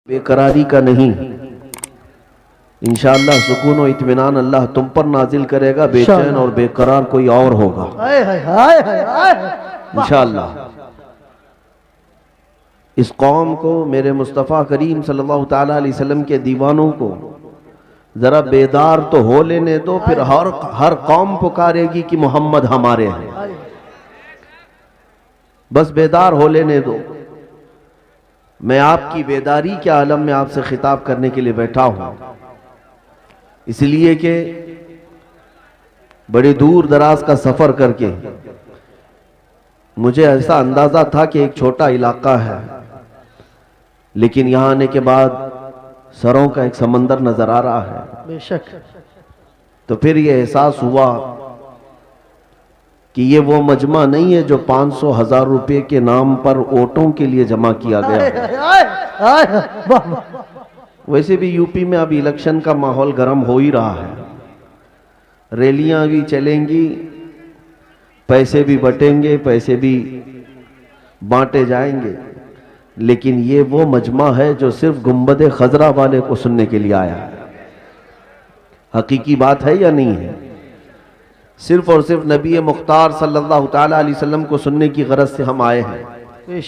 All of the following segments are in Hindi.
बेकरारी का नहीं, इंशाअल्लाह सुकून और इत्मीनान अल्लाह तुम पर नाजिल करेगा। बेचैन और बेकरार कोई और होगा इंशाअल्लाह। इस कौम को, मेरे मुस्तफ़ा करीम सल्लल्लाहु ताला अलैहि वसल्लम के दीवानों को जरा बेदार तो हो लेने दो, फिर हर कौम पुकारेगी कि मोहम्मद हमारे हैं। बस बेदार हो लेने दो। मैं आपकी बेदारी के आलम में आपसे खिताब करने के लिए बैठा हूं, इसलिए कि बड़े दूर दराज का सफर करके मुझे ऐसा अंदाजा था कि एक छोटा इलाका है, लेकिन यहां आने के बाद सरों का एक समंदर नजर आ रहा है। बेशक। तो फिर यह एहसास हुआ कि ये वो मजमा नहीं है जो 500,000 रुपए के नाम पर वोटों के लिए जमा किया गया। वैसे भी यूपी में अब इलेक्शन का माहौल गर्म हो ही रहा है, रैलियां भी चलेंगी, पैसे भी बटेंगे, पैसे भी बांटे जाएंगे, लेकिन ये वो मजमा है जो सिर्फ गुंबद खजरा वाले को सुनने के लिए आया है। हकीकी बात है या नहीं है? सिर्फ और सिर्फ नबी मुख्तार सल्लल्लाहु ताला अलैहि वसल्लम को सुनने की गरज से हम आए हैं।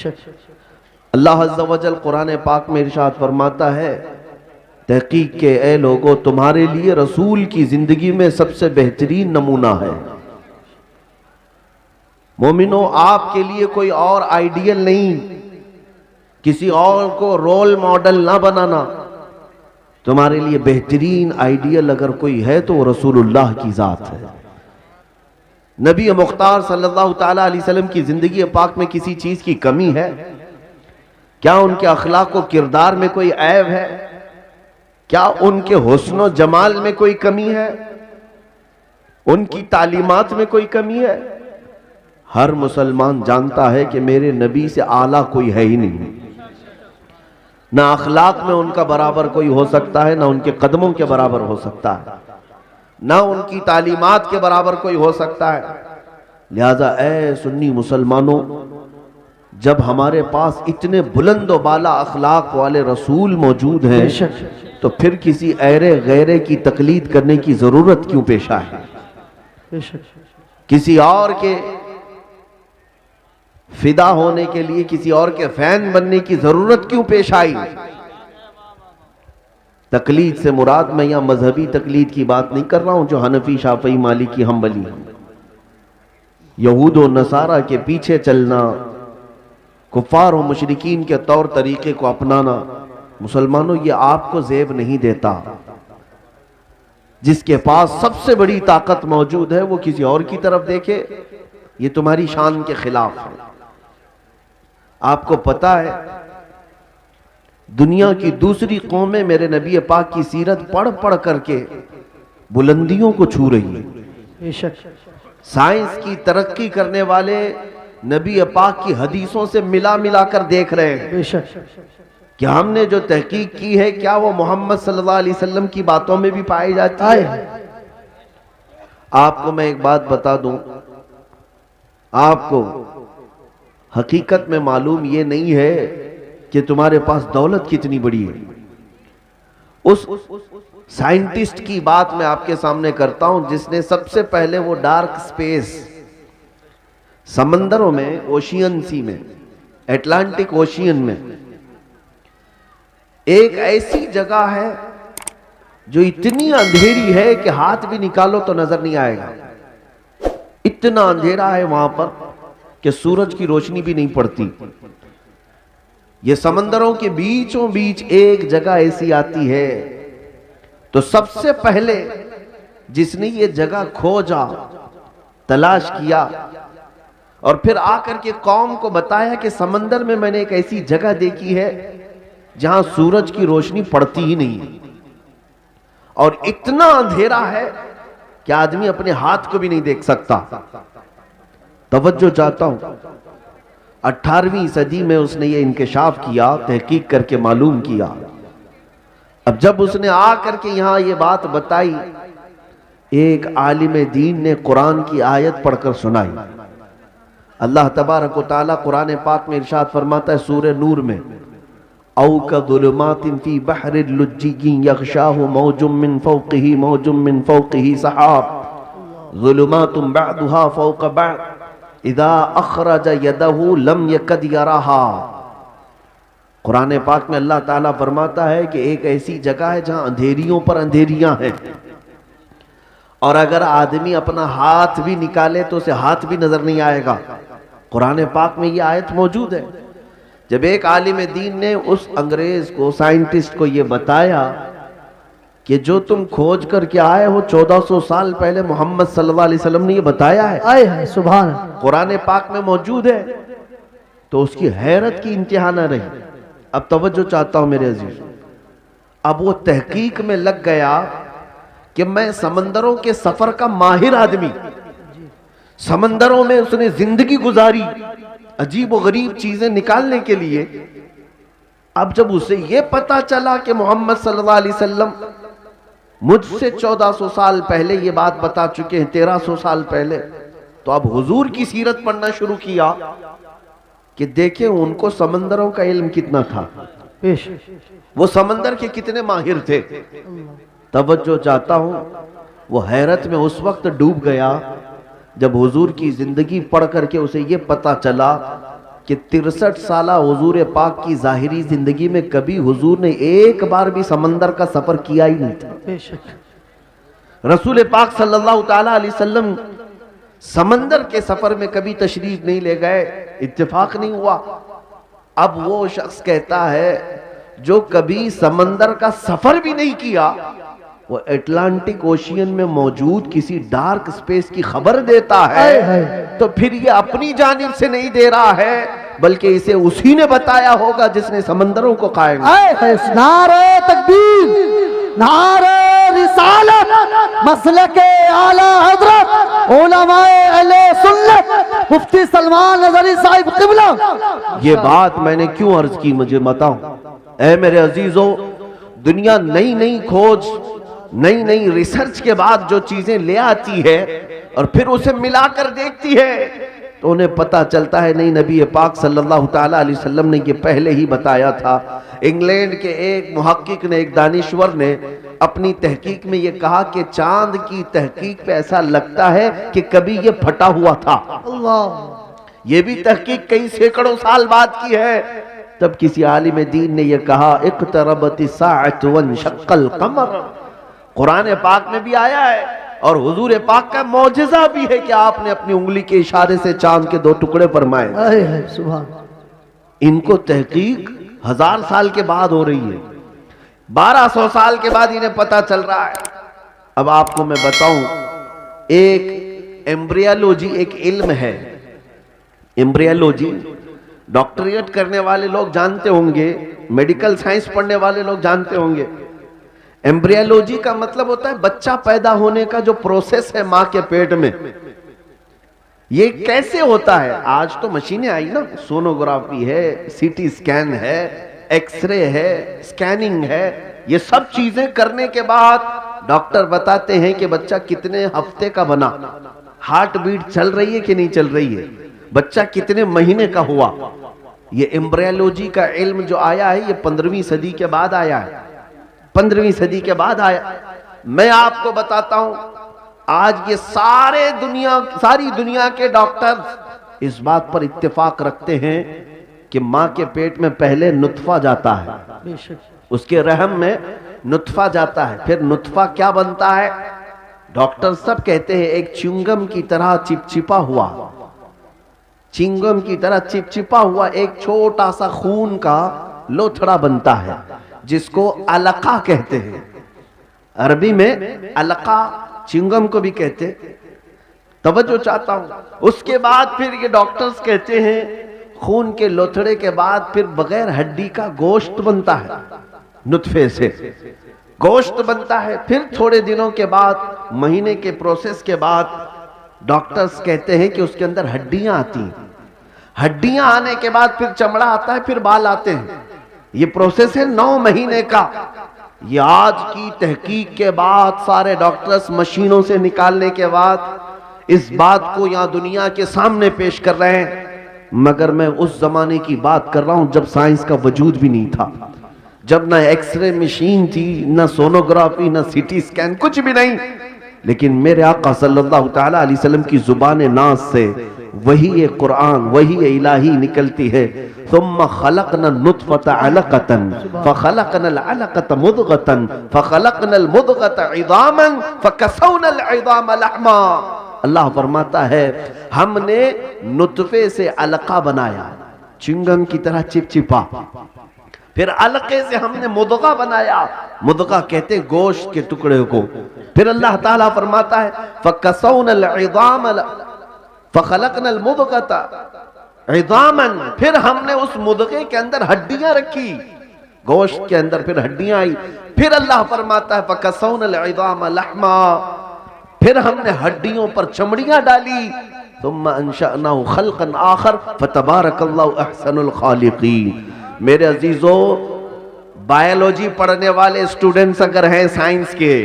अल्लाह अज़्ज़ा वजल कुरान पाक में इरशाद फरमाता है, तहकीक के ए लोगों, तुम्हारे लिए रसूल की जिंदगी में सबसे बेहतरीन नमूना है। मोमिनो, आपके लिए कोई और आइडियल नहीं, किसी और को रोल मॉडल ना बनाना। तुम्हारे लिए बेहतरीन आइडियल अगर कोई है तो वो रसूलुल्लाह की जात है। नबी मुख्तार सल्लल्लाहु ताला अलैहि वसल्लम की जिंदगी पाक में किसी चीज की कमी है क्या? उनके अखलाक व किरदार में कोई ऐब है क्या? उनके हुस्न व जमाल में कोई कमी है? उनकी तालीमात में कोई कमी है? हर मुसलमान जानता है कि मेरे नबी से आला कोई है ही नहीं। ना अखलाक में उनका बराबर कोई हो सकता है, ना उनके कदमों के बराबर हो सकता है, ना उनकी तालीमात के बराबर कोई हो सकता है। लिहाजा ए सुन्नी मुसलमानों, जब हमारे पास इतने बुलंद व बाला अखलाक वाले रसूल मौजूद हैं, तो फिर किसी ऐरे गैरे की तकलीद करने की जरूरत क्यों पेश आए? किसी और के फिदा होने के लिए, किसी और के फैन बनने की जरूरत क्यों पेश आई? तकलीद से मुराद मैं यहां मजहबी तकलीद की बात नहीं कर रहा हूं, जो हनफी, शाफई, मालिकी, हम्बली, यहूद और नसारा के पीछे चलना, कुफार और मुशरिकीन के तौर तरीके को अपनाना। मुसलमानों, ये आपको जेब नहीं देता। जिसके पास सबसे बड़ी ताकत मौजूद है वो किसी और की तरफ देखे, ये तुम्हारी शान के खिलाफ है। आपको पता है, दुनिया की दूसरी कौमें मेरे नबी पाक की सीरत पढ़ पढ़ करके बुलंदियों को छू रही है। साइंस की तरक्की करने वाले नबी पाक की हदीसों से मिला मिला कर देख रहे हैं कि हमने जो तहकीक की है, क्या वो मोहम्मद सल्लल्लाहु अलैहि वसल्लम की बातों में भी पाई जाती है? आपको मैं एक बात बता दूं, आपको हकीकत में मालूम ये नहीं है कि तुम्हारे पास दौलत कितनी बड़ी है। उस साइंटिस्ट की बात मैं आपके सामने करता हूं जिसने सबसे पहले वो डार्क स्पेस, समंदरों में, ओशियन सी में, अटलांटिक ओशियन में एक ऐसी जगह है जो इतनी अंधेरी है कि हाथ भी निकालो तो नजर नहीं आएगा। इतना अंधेरा है वहां पर कि सूरज की रोशनी भी नहीं पड़ती। ये समंदरों के बीचों बीच एक जगह ऐसी आती है, तो सबसे पहले जिसने ये जगह खोजा, तलाश किया और फिर आकर के कौम को बताया कि समंदर में मैंने एक ऐसी जगह देखी है जहां सूरज की रोशनी पड़ती ही नहीं है और इतना अंधेरा है कि आदमी अपने हाथ को भी नहीं देख सकता। तवज्जो चाहता हूं, 18वीं सदी में उसने ये इंकशाफ किया, तहकीक करके मालूम किया। अब जब उसने आकर के यहां ये बात बताई, एक आलिम दीन ने कुरान की आयत पढ़कर सुनाई। अल्लाह तबारक व तआला कुरान पाक में इरशाद फरमाता है सूरह नूर में, औ कज़ुलुमातिन फी बहरिल लुज्जी यग़शाहु मौजुम मिन फ़ौक़िही मौजुम मिन फ़ौक़िही सहाब ज़ुलुमातुन बअदुहा फ़ौक़ बअद इज़ा अख़रज यदहु लम यकद यराहा। कुरान पाक में अल्लाह ताला फरमाता है कि एक ऐसी जगह है जहां अंधेरियों पर अंधेरियां हैं, और अगर आदमी अपना हाथ भी निकाले तो उसे हाथ भी नजर नहीं आएगा। कुरान पाक में ये आयत मौजूद है। जब एक आलिम दीन ने उस अंग्रेज को, साइंटिस्ट को ये बताया कि जो तुम खोज करके आए हो 1400 साल पहले मोहम्मद सल्लल्लाहु अलैहि वसल्लम ने ये बताया है, आए हैं सुभान, कुरान पाक में मौजूद है, तो उसकी हैरत की इंतहा न रही। अब तवज्जो चाहता हूं मेरे अजीज, अब वो तहकीक में लग गया कि मैं समंदरों के सफर का माहिर आदमी, समंदरों में उसने जिंदगी गुजारी अजीब व गरीब चीजें निकालने के लिए। अब जब उसे यह पता चला कि मोहम्मद सल्लल्लाहु अलैहि वसल्लम मुझसे 1400 साल पहले ये बात बता चुके हैं, 1300 साल पहले, तो अब हुजूर की सीरत पढ़ना शुरू किया कि देखें उनको समंदरों का इल्म कितना था, पेश वो समंदर के कितने माहिर थे। तवज्जो चाहता हूं, वो हैरत में उस वक्त डूब गया जब हुजूर की जिंदगी पढ़ करके उसे ये पता चला कि 63 साला हुजूर पाक की जाहिरी जिंदगी में कभी हुजूर ने एक बार भी समंदर का सफर किया ही नहीं था। बेशक रसूल पाक सल्लल्लाहु ताला अलैहि वसल्लम समंदर के सफर में कभी तशरीफ नहीं ले गए, इत्तेफाक नहीं हुआ। अब वो शख्स कहता है जो कभी समंदर का सफर भी नहीं किया, वो अटलांटिक ओशियन में मौजूद किसी डार्क स्पेस की खबर देता है, तो फिर ये अपनी जानिब से नहीं दे रहा है, बल्कि इसे उसी ने बताया होगा जिसने समंदरों को कायम किया। नारे तकबीर, नारे रिसालत, मसलके आला हजरत उलमाए अहले सुन्नत मुफ्ती सलमान नजरी साहिब क़िबला। ये बात मैंने क्यों अर्ज की, मुझे बताओ ऐ मेरे अजीजों, दुनिया नई नई खोज, नई नई रिसर्च के बाद जो चीजें ले आती है और फिर उसे मिलाकर देखती है, तो उन्हें पता चलता है नहीं, नबी पाक सल्लल्लाहु ताला अलैहि वसल्लम ने ये पहले ही बताया था। इंग्लैंड के एक मुहक्किक ने, एक दानिश्वर ने अपनी तहकीक में ये कहा कि चांद की तहकीक पे ऐसा लगता है कि कभी ये फटा हुआ था। अल्लाह, ये भी तहकीक कई सैकड़ों साल बाद की है। तब किसी आलिम दीन ने यह कहा इक़्तरबति साअत वन्शक़्क़ल क़मर। कुरान पाक में भी आया है और हुजूर पाक का मौजिज़ा भी है कि आपने अपनी उंगली के इशारे से चांद के 2 टुकड़े फरमाए। सुभान, इनको तहकीक 1000 साल के बाद हो रही है, 1200 साल के बाद इन्हें पता चल रहा है। अब आपको मैं बताऊं, एक एम्ब्रियोलॉजी एक इल्म है। एम्ब्रियोलॉजी डॉक्टरेट करने वाले लोग जानते होंगे, मेडिकल साइंस पढ़ने वाले लोग जानते होंगे। एम्ब्रियोलॉजी का मतलब होता है बच्चा पैदा होने का जो प्रोसेस है मां के पेट में, ये कैसे होता है। आज तो मशीनें आई ना, सोनोग्राफी है, सीटी स्कैन है, एक्सरे है, स्कैनिंग है, ये सब चीजें करने के बाद डॉक्टर बताते हैं कि बच्चा कितने हफ्ते का बना, हार्ट बीट चल रही है कि नहीं चल रही है, बच्चा कितने महीने का हुआ। ये एम्ब्रियोलॉजी का इल्म जो आया है ये 15वीं सदी के बाद आया है, 15वीं सदी के बाद आया। मैं आपको बताता हूं, आज ये सारी दुनिया के डॉक्टर इस बात पर इत्तेफाक रखते हैं कि मां के पेट में पहले नुत्फा जाता है, उसके रहम में नुत्फा जाता है, फिर नुत्फा क्या बनता है, डॉक्टर सब कहते हैं एक च्युइंगम की तरह चिपचिपा हुआ, चिंगम की तरह चिपचिपा हुआ एक छोटा सा खून का लोथड़ा बनता है, जिसको अलका कहते हैं। अरबी में अलका चिंगम को भी कहते। तवज्जो चाहता हूं, उसके बाद फिर ये डॉक्टर्स कहते हैं खून के लोथड़े के बाद फिर बगैर हड्डी का गोश्त बनता है, नुत्फे से गोश्त बनता है। फिर थोड़े दिनों के बाद, महीने के प्रोसेस के बाद डॉक्टर्स कहते हैं कि उसके अंदर हड्डियां आती हैं, हड्डियां आने के बाद फिर चमड़ा आता है, फिर बाल आते हैं। ये प्रोसेस है 9 महीने का। ये आज की तहकीक के बाद सारे डॉक्टर्स मशीनों से निकालने के बाद इस बात को यहां दुनिया के सामने पेश कर रहे हैं। मगर मैं उस जमाने की बात कर रहा हूं जब साइंस का वजूद भी नहीं था, जब ना एक्सरे मशीन थी, ना सोनोग्राफी, ना सीटी स्कैन, कुछ भी नहीं। लेकिन मेरे आका सल्लल्लाहु तआला अलैहि वसल्लम की जुबान नाज से वही ये कुरान, वही ये इलाही निकलती है। सुम्मा खलकना नुतफत अलकतन फखलकनल अलकत मुदगतन फखलकनल मुदगत इज़ामन फकसौनल इज़ाम लहमा। अल्लाह फरमाता है हमने नुतफे से अलका बनाया, चिंगम की तरह चिपचिपा, फिर अलके से हमने मुदगा बनाया, मुदगा कहते गोश्त के टुकड़े को। फिर अल्लाह ताला फरमाता है फकसौनल इज़ाम फखलकनल मुदगता इज़ामन, फिर हमने उस मुदगे के अंदर हड्डियां रखी, गोश्त के अंदर फिर हड्डियां आई। फिर अल्लाह फरमाता है फकसौनल इज़ाम लहमा, फिर हमने हड्डियों पर चमड़ियां डाली। तुम अंशअनाहु खल्कन आखर फतबारकल्लाहु अहसनुल खालिकीन। मेरे अजीजों, बायोलॉजी पढ़ने वाले स्टूडेंट्स अगर हैं, साइंस के,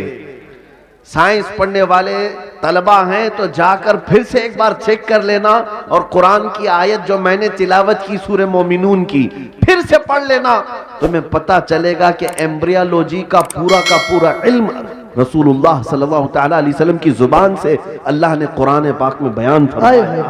साइंस पढ़ने वाले तलबा हैं, तो जाकर फिर से एक बार चेक कर लेना और कुरान की आयत जो मैंने तिलावत की सूरह मोमिनून की फिर से पढ़ लेना, तुम्हें पता चलेगा कि एम्ब्रियोलॉजी का पूरा इल्म रसूलुल्लाह सल्लल्लाहु तआला अलैहि वसल्लम की जुबान से अल्लाह ने कुरान पाक में बयान फरमाया।